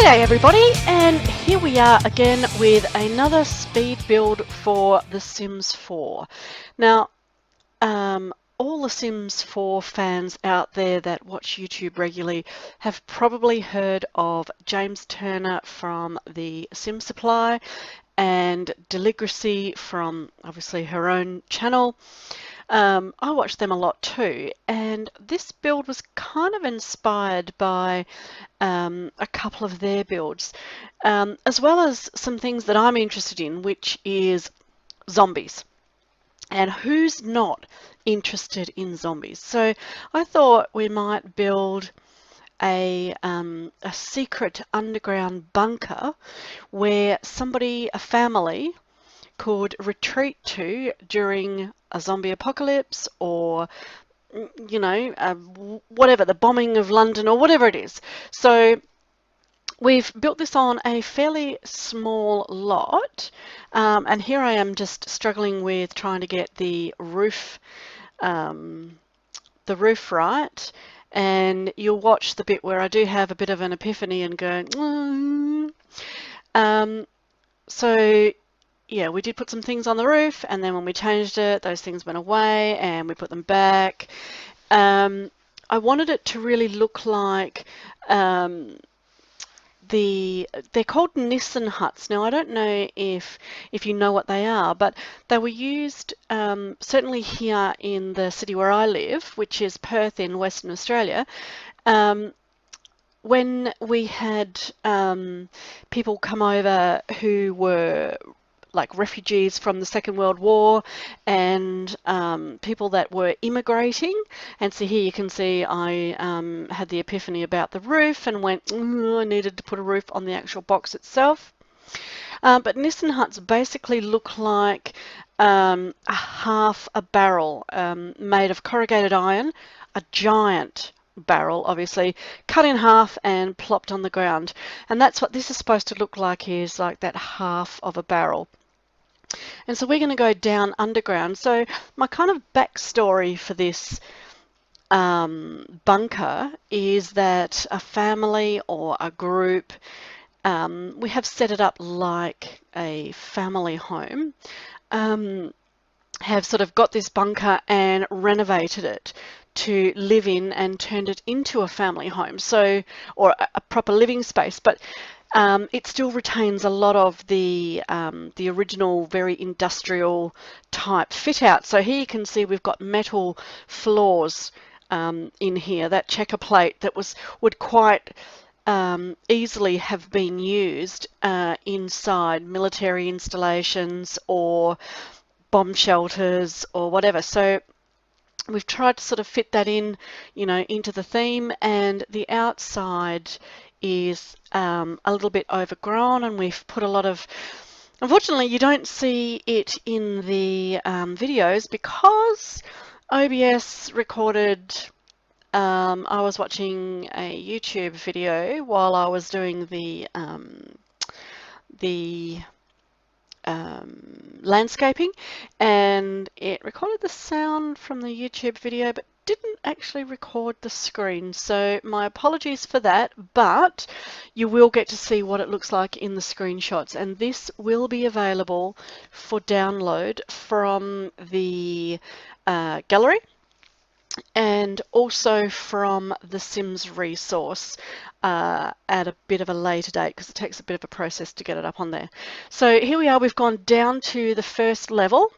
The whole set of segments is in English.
G'day everybody, and here we are again with another speed build for The Sims 4. Now, all the Sims 4 fans out there that watch YouTube regularly have probably heard of James Turner from the Sim Supply and Deligracy from obviously her own channel. I watch them a lot too, and this build was kind of inspired by a couple of their builds, as well as some things that I'm interested in, which is zombies. And who's not interested in zombies? So I thought we might build a secret underground bunker where a family, could retreat to during a zombie apocalypse, or you know, whatever, the bombing of London or whatever it is. So we've built this on a fairly small lot, and here I am just struggling with trying to get the roof right. And you'll watch the bit where I do have a bit of an epiphany and go, so yeah, we did put some things on the roof, and then when we changed it, those things went away and we put them back. I wanted it to really look like they're called Nissan Huts. Now, I don't know if you know what they are, but they were used certainly here in the city where I live, which is Perth in Western Australia. When we had people come over who were like refugees from the Second World War, and people that were immigrating. And so here you can see I had the epiphany about the roof and went, I needed to put a roof on the actual box itself. But Nissan Huts basically look like half a barrel made of corrugated iron, a giant barrel obviously, cut in half and plopped on the ground. And that's what this is supposed to look like, is like that half of a barrel. And so we're going to go down underground. So my kind of backstory for this bunker is that a family or a group, we have set it up like a family home, have sort of got this bunker and renovated it to live in and turned it into a family home, so, or a proper living space. But it still retains a lot of the original, very industrial type fit out. So here you can see we've got metal floors in here. That checker plate that would quite easily have been used inside military installations or bomb shelters or whatever. So we've tried to sort of fit that in, you know, into the theme. And the outside is a little bit overgrown, and we've put a lot of, unfortunately you don't see it in the videos because OBS recorded, I was watching a YouTube video while I was doing the landscaping, and it recorded the sound from the YouTube video but didn't actually record the screen. So my apologies for that, but you will get to see what it looks like in the screenshots, and this will be available for download from the gallery and also from the Sims resource at a bit of a later date, because it takes a bit of a process to get it up on there. So here we are, we've gone down to the first level,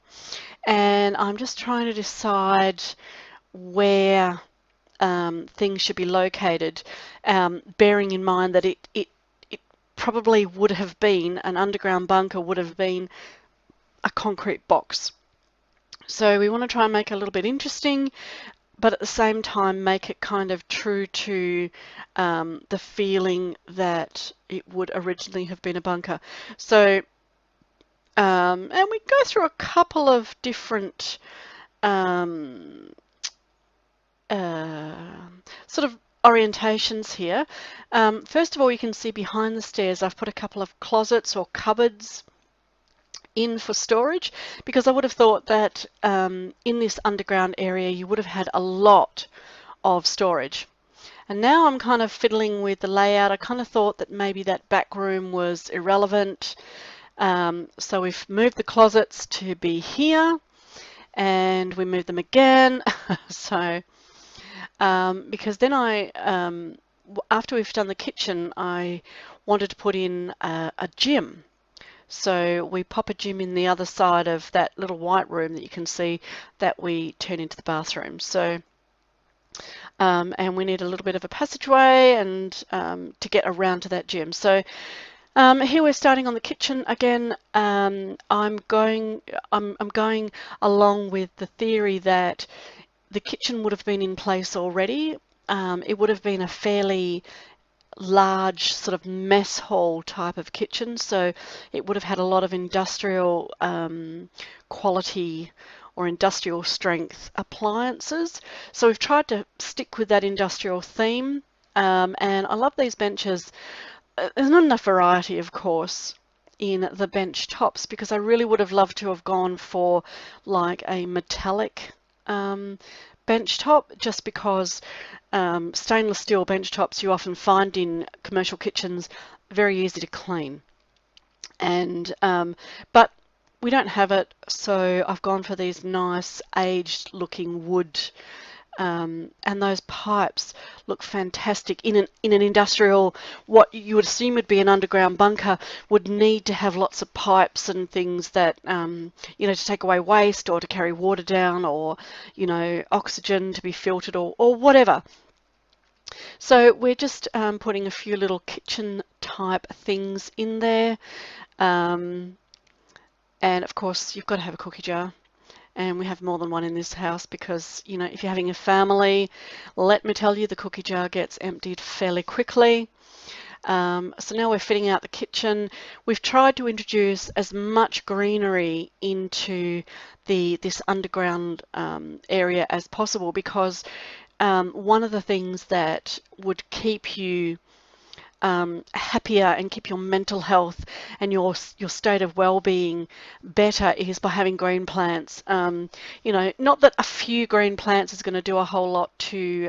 and I'm just trying to decide where things should be located, bearing in mind that it probably would have been, an underground bunker would have been a concrete box. So we want to try and make it a little bit interesting, but at the same time make it kind of true to the feeling that it would originally have been a bunker. So, and we go through a couple of different sort of orientations here. First of all, you can see behind the stairs I've put a couple of closets or cupboards in for storage, because I would have thought that in this underground area you would have had a lot of storage. And now I'm kind of fiddling with the layout. I kind of thought that maybe that back room was irrelevant. So we've moved the closets to be here, and we moved them again. So because then after we've done the kitchen, I wanted to put in a gym. So we pop a gym in the other side of that little white room that you can see that we turn into the bathroom. So and we need a little bit of a passageway and to get around to that gym. So here we're starting on the kitchen again. I'm going along with the theory that the kitchen would have been in place already. It would have been a fairly large sort of mess hall type of kitchen, so it would have had a lot of industrial quality or industrial strength appliances. So we've tried to stick with that industrial theme, and I love these benches. There's not enough variety, of course, in the bench tops, because I really would have loved to have gone for like a metallic bench top, just because stainless steel bench tops you often find in commercial kitchens very easy to clean. And but we don't have it, so I've gone for these nice aged looking wood, and those pipes look fantastic in an industrial, what you would assume would be an underground bunker, would need to have lots of pipes and things that you know, to take away waste or to carry water down, or you know, oxygen to be filtered, or whatever. So we're just putting a few little kitchen type things in there, and of course you've got to have a cookie jar. And we have more than one in this house because, you know, if you're having a family, let me tell you, the cookie jar gets emptied fairly quickly. So now we're fitting out the kitchen. We've tried to introduce as much greenery into this underground area as possible, because one of the things that would keep you happier and keep your mental health and your state of well-being better is by having green plants. You know, not that a few green plants is going to do a whole lot to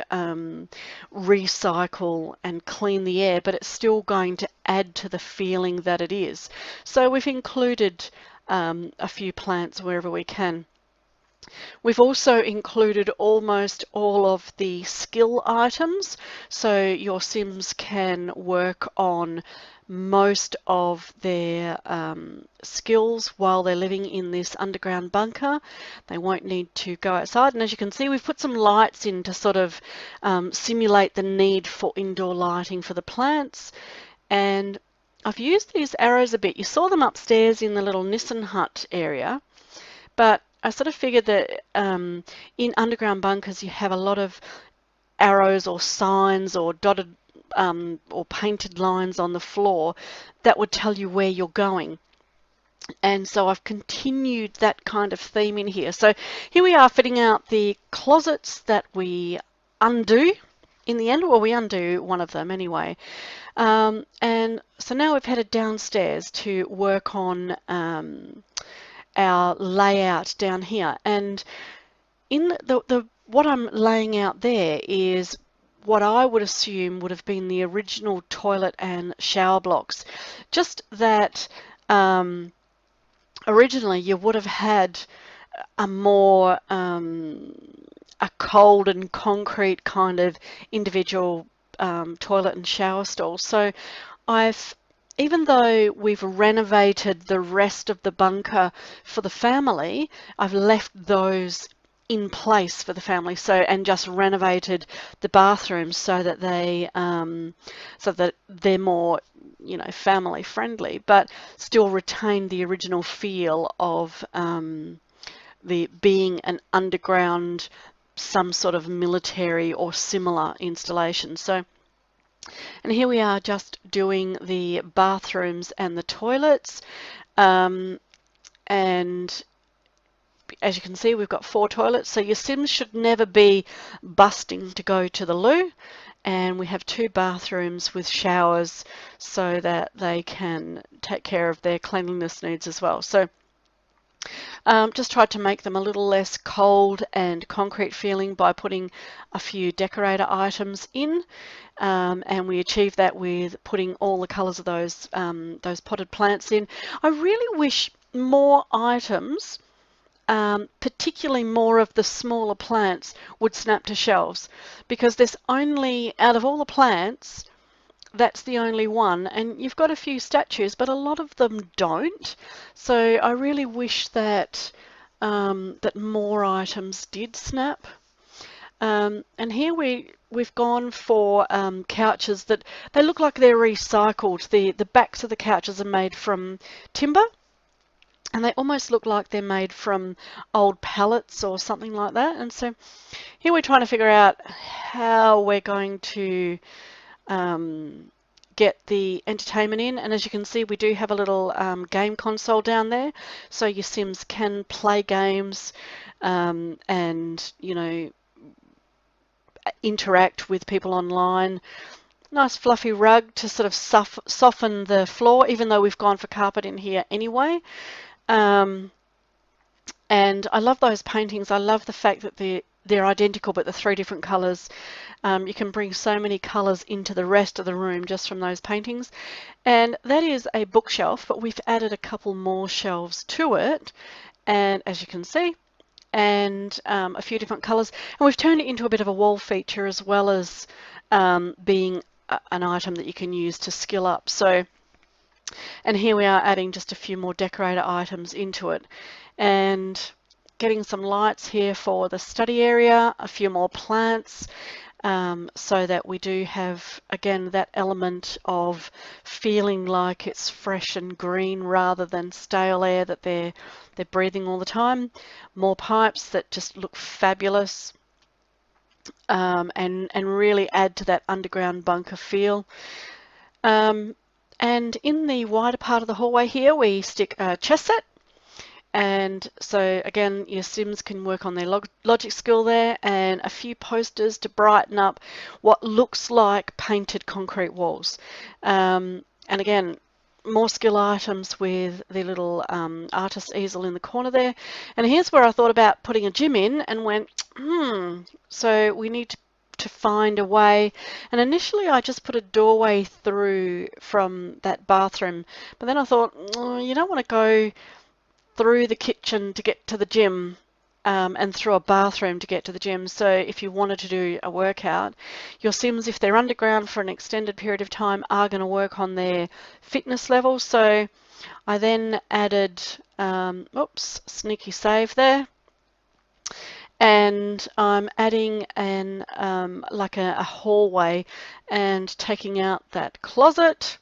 recycle and clean the air, but it's still going to add to the feeling that it is. So we've included a few plants wherever we can. We've also included almost all of the skill items, so your Sims can work on most of their skills while they're living in this underground bunker. They won't need to go outside, and as you can see, we've put some lights in to sort of simulate the need for indoor lighting for the plants. And I've used these arrows a bit. You saw them upstairs in the little Nissan Hut area, but I sort of figured that in underground bunkers you have a lot of arrows or signs or dotted or painted lines on the floor that would tell you where you're going. And so I've continued that kind of theme in here. So here we are fitting out the closets that we undo in the end. Well, we undo one of them anyway. And so now we've headed downstairs to work on our layout down here, and in what I'm laying out there is what I would assume would have been the original toilet and shower blocks, just that originally you would have had a more a cold and concrete kind of individual toilet and shower stall. So even though we've renovated the rest of the bunker for the family, I've left those in place for the family, so, and just renovated the bathrooms so that they're more, you know, family friendly, but still retain the original feel of the being an underground, some sort of military or similar installation. So. And here we are just doing the bathrooms and the toilets. And as you can see, we've got 4 toilets. So your Sims should never be busting to go to the loo. And we have 2 bathrooms with showers so that they can take care of their cleanliness needs as well. So Just tried to make them a little less cold and concrete feeling by putting a few decorator items in, and we achieved that with putting all the colours of those potted plants in. I really wish more items, particularly more of the smaller plants, would snap to shelves, because there's only, out of all the plants, that's the only one, and you've got a few statues, but a lot of them don't. So I really wish that that more items did snap. And here we've gone for couches that they look like they're recycled. The backs of the couches are made from timber, and they almost look like they're made from old pallets or something like that. And so here we're trying to figure out how we're going to get the entertainment in. And as you can see, we do have a little game console down there, so your Sims can play games and, you know, interact with people online. Nice fluffy rug to sort of soften the floor, even though we've gone for carpet in here anyway. And I love those paintings. I love the fact that they're identical, but the 3 different colours. You can bring so many colours into the rest of the room just from those paintings. And that is a bookshelf, but we've added a couple more shelves to it, and as you can see, and a few different colours. And we've turned it into a bit of a wall feature, as well as being an item that you can use to skill up. So, and here we are adding just a few more decorator items into it, and getting some lights here for the study area, a few more plants, so that we do have, again, that element of feeling like it's fresh and green rather than stale air that they're breathing all the time. More pipes that just look fabulous, and really add to that underground bunker feel. And in the wider part of the hallway here, we stick a chess set. And so again, your Sims can work on their logic skill there, and a few posters to brighten up what looks like painted concrete walls. And again, more skill items with the little artist easel in the corner there. And here's where I thought about putting a gym in and went, so we need to find a way. And initially I just put a doorway through from that bathroom, but then I thought, you don't want to go through the kitchen to get to the gym, and through a bathroom to get to the gym. So if you wanted to do a workout, your Sims, if they're underground for an extended period of time, are going to work on their fitness level. So I then added, oops, sneaky save there. And I'm adding an like a hallway, and taking out that closet,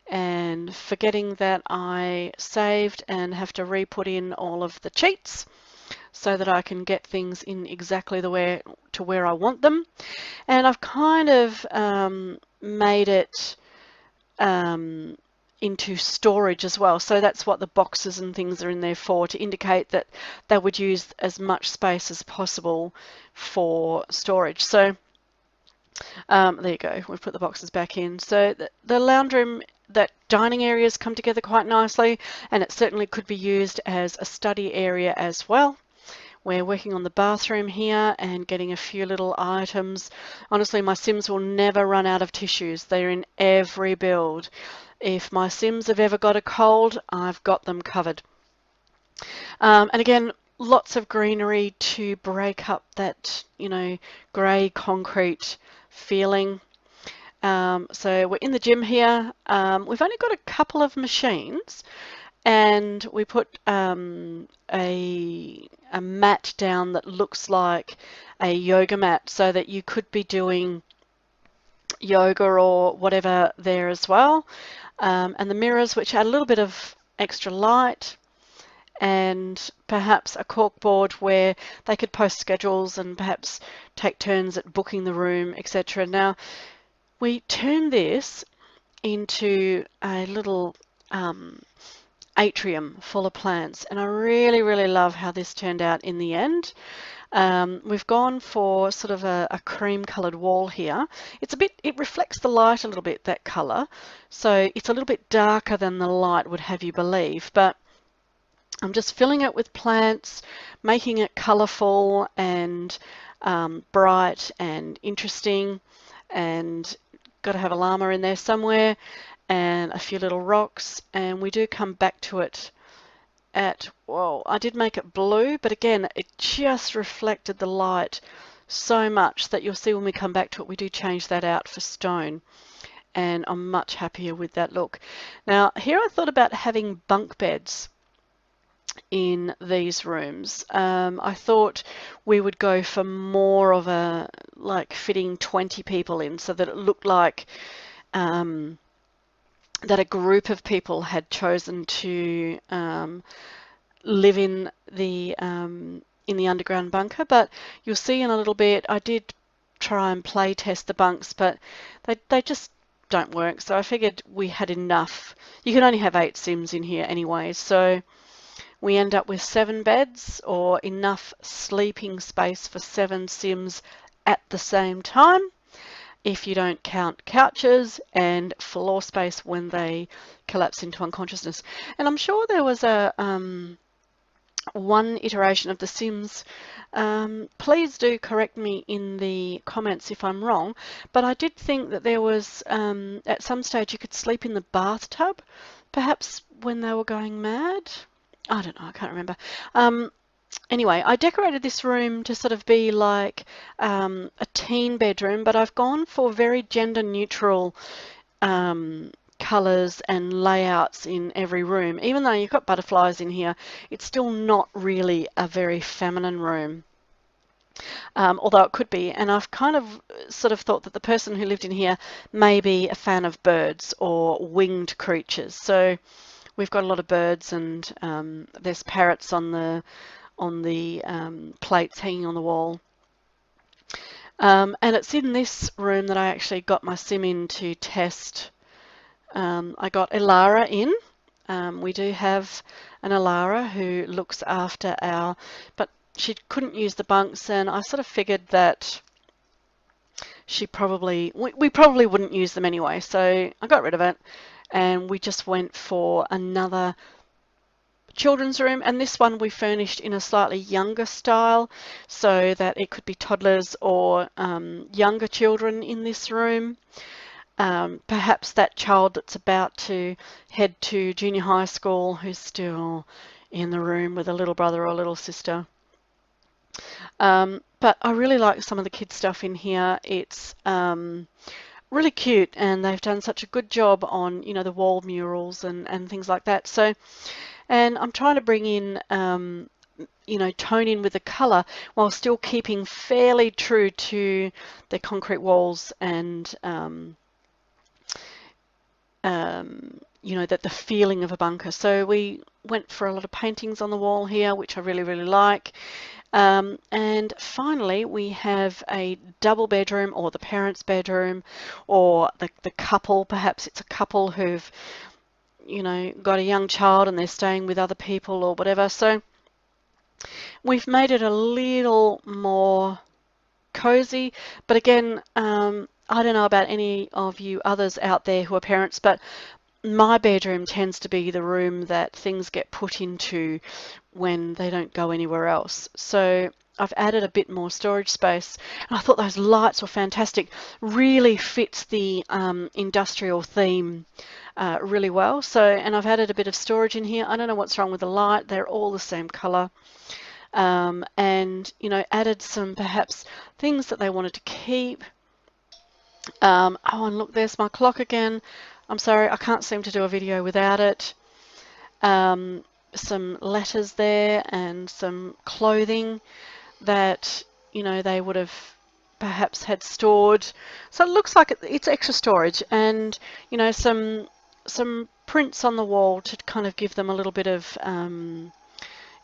and forgetting that I saved and have to re-put in all of the cheats so that I can get things in exactly the way to where I want them. And I've kind of made it into storage as well. So that's what the boxes and things are in there for, to indicate that they would use as much space as possible for storage. So there you go, we've put the boxes back in. So the lounge room, that dining areas come together quite nicely, and it certainly could be used as a study area as well. We're working on the bathroom here and getting a few little items. Honestly, my Sims will never run out of tissues. They're in every build. If my Sims have ever got a cold, I've got them covered. And again, lots of greenery to break up that, you know, grey concrete feeling. So we're in the gym here. We've only got a couple of machines, and we put a mat down that looks like a yoga mat, so that you could be doing yoga or whatever there as well. And the mirrors, which add a little bit of extra light, and perhaps a corkboard where they could post schedules and perhaps take turns at booking the room, etc. Now, we turn this into a little atrium full of plants, and I really, really love how this turned out in the end. We've gone for sort of a cream coloured wall here. It reflects the light a little bit, that colour, so it's a little bit darker than the light would have you believe, but I'm just filling it with plants, making it colourful and bright and interesting, and got to have a llama in there somewhere and a few little rocks, and we do come back to it at, well, I did make it blue, but again, it just reflected the light so much that you'll see when we come back to it, we do change that out for stone, and I'm much happier with that look. Now, here I thought about having bunk beds in these rooms. I thought we would go for more of a, like, fitting 20 people in, so that it looked like that a group of people had chosen to live in the underground bunker. But you'll see in a little bit, I did try and play test the bunks, but they just don't work. So I figured we had enough. You can only have 8 Sims in here anyway, so we end up with 7 beds, or enough sleeping space for 7 Sims at the same time, if you don't count couches and floor space when they collapse into unconsciousness. And I'm sure there was a one iteration of The Sims, please do correct me in the comments if I'm wrong, but I did think that there was, at some stage you could sleep in the bathtub, perhaps when they were going mad. I don't know, I can't remember. Anyway, I decorated this room to sort of be like a teen bedroom, but I've gone for very gender neutral colours and layouts in every room. Even though you've got butterflies in here, it's still not really a very feminine room. Although it could be, and I've kind of sort of thought that the person who lived in here may be a fan of birds or winged creatures. So we've got a lot of birds, and there's parrots on the plates hanging on the wall. And it's in this room that I actually got my sim in to test. I got Elara in. We do have an Elara who looks after but she couldn't use the bunks, and I sort of figured that we probably wouldn't use them anyway, so I got rid of it, and we just went for another children's room, and this one we furnished in a slightly younger style so that it could be toddlers or younger children in this room. Perhaps that child that's about to head to junior high school who's still in the room with a little brother or little sister. But I really like some of the kids stuff in here. It's really cute, and they've done such a good job on, you know, the wall murals and things like that. So, and I'm trying to bring in, you know, tone in with the colour while still keeping fairly true to the concrete walls and, you know, that the feeling of a bunker. So we went for a lot of paintings on the wall here, which I really, really like. And finally, we have a double bedroom, or the parents' bedroom, or the couple. Perhaps it's a couple who've, you know, got a young child and they're staying with other people or whatever. So we've made it a little more cozy, but again, I don't know about any of you others out there who are parents, but my bedroom tends to be the room that things get put into when they don't go anywhere else. So I've added a bit more storage space, and I thought those lights were fantastic. Really fits the industrial theme really well. So, and I've added a bit of storage in here. I don't know what's wrong with the light. They're all the same color. And, you know, added some perhaps things that they wanted to keep. Oh, and look, there's my clock again. I'm sorry, I can't seem to do a video without it. Some letters there and some clothing that, you know, they would have perhaps had stored. So it looks like it's extra storage, and, you know, some prints on the wall to kind of give them a little bit of,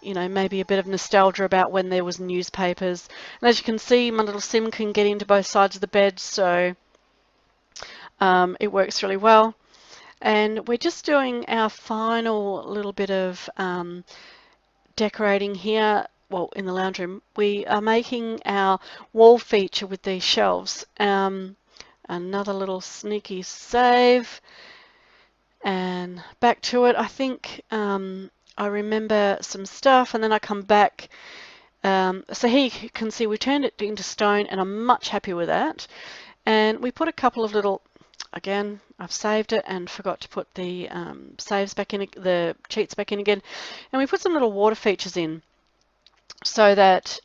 you know, maybe a bit of nostalgia about when there was newspapers. And as you can see, my little sim can get into both sides of the bed, so it works really well. And we're just doing our final little bit of decorating here. Well, in the lounge room, we are making our wall feature with these shelves. Another little sneaky save. And back to it. I think I remember some stuff, and then I come back. So here you can see we turned it into stone, and I'm much happier with that. And we put a couple of little, again, I've saved it and forgot to put the saves back in, the cheats back in again. And we put some little water features in, so that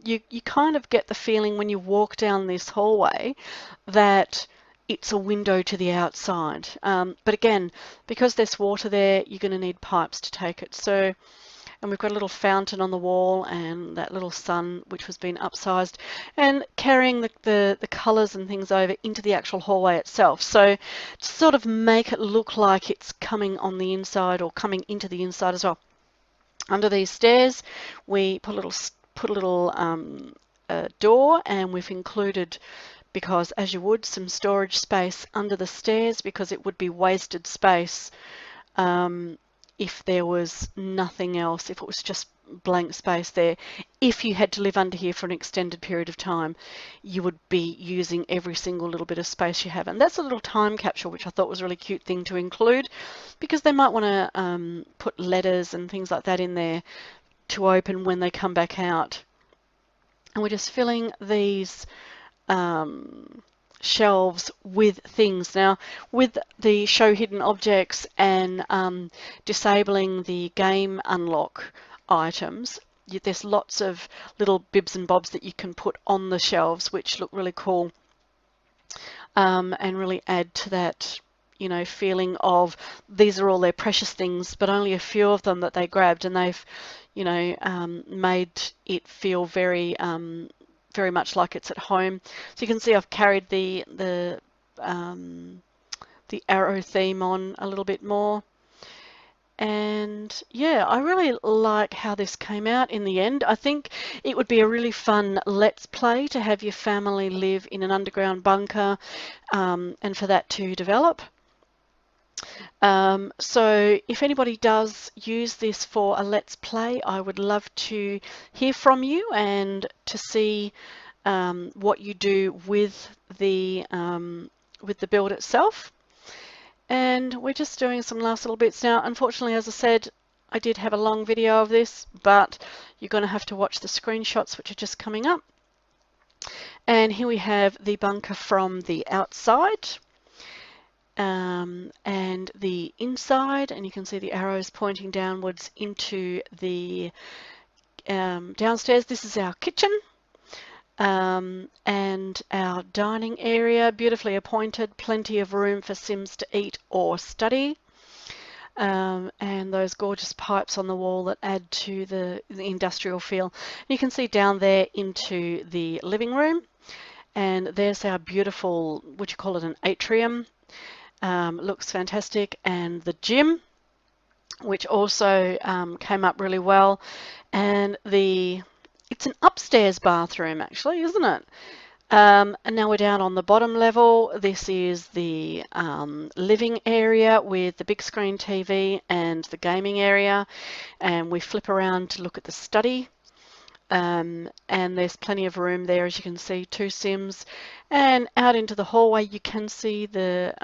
you kind of get the feeling when you walk down this hallway that it's a window to the outside. But again, because there's water there, you're going to need pipes to take it. So, and we've got a little fountain on the wall and that little sun which was being upsized, and carrying the colours and things over into the actual hallway itself. So to sort of make it look like it's coming on the inside or coming into the inside as well. Under these stairs, we put a little door, and we've included, because as you would, some storage space under the stairs, because it would be wasted space if there was nothing else, if it was just blank space there. If you had to live under here for an extended period of time, you would be using every single little bit of space you have. And that's a little time capsule, which I thought was a really cute thing to include, because they might want to put letters and things like that in there to open when they come back out. And we're just filling these shelves with things. Now, with the show hidden objects and disabling the game unlock items, there's lots of little bibs and bobs that you can put on the shelves, which look really cool and really add to that, you know, feeling of these are all their precious things, but only a few of them that they grabbed, and they've, you know, made it feel very very much like it's at home. So you can see I've carried the arrow theme on a little bit more. And yeah, I really like how this came out in the end. I think it would be a really fun let's play to have your family live in an underground bunker and for that to develop. So if anybody does use this for a let's play, I would love to hear from you and to see what you do with the build itself. And we're just doing some last little bits now. Unfortunately, as I said, I did have a long video of this, but you're going to have to watch the screenshots which are just coming up. And here we have the bunker from the outside. And the inside, and you can see the arrows pointing downwards into the downstairs. This is our kitchen and our dining area, beautifully appointed, plenty of room for Sims to eat or study, and those gorgeous pipes on the wall that add to the industrial feel. You can see down there into the living room, and there's our beautiful, would you call it an atrium? Looks fantastic. And the gym, which also came up really well, and it's an upstairs bathroom actually, isn't it? And now we're down on the bottom level. This is the living area with the big screen TV and the gaming area, and we flip around to look at the study. And there's plenty of room there, as you can see, 2 Sims. And out into the hallway you can see the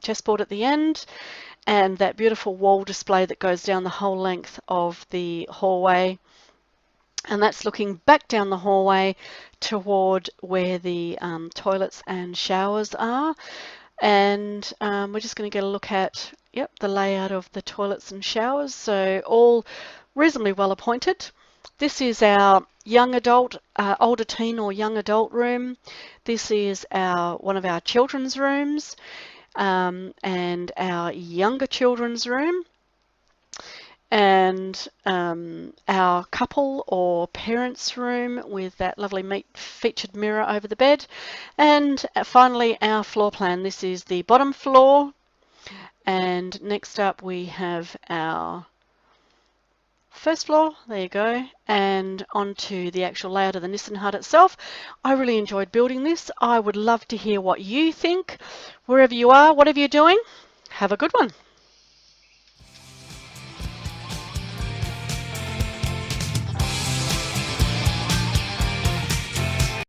chessboard at the end, and that beautiful wall display that goes down the whole length of the hallway, and that's looking back down the hallway toward where the toilets and showers are. And we're just going to get a look at the layout of the toilets and showers. So all reasonably well appointed. This is our young adult, older teen or young adult room. This is one of our children's rooms, and our younger children's room, and our couple or parents' room with that lovely featured mirror over the bed. And finally, our floor plan. This is the bottom floor, and next up we have our first floor. There you go. And onto the actual layout of the Nissan Hut itself. I really enjoyed building this. I would love to hear what you think. Wherever you are, whatever you're doing, have a good one.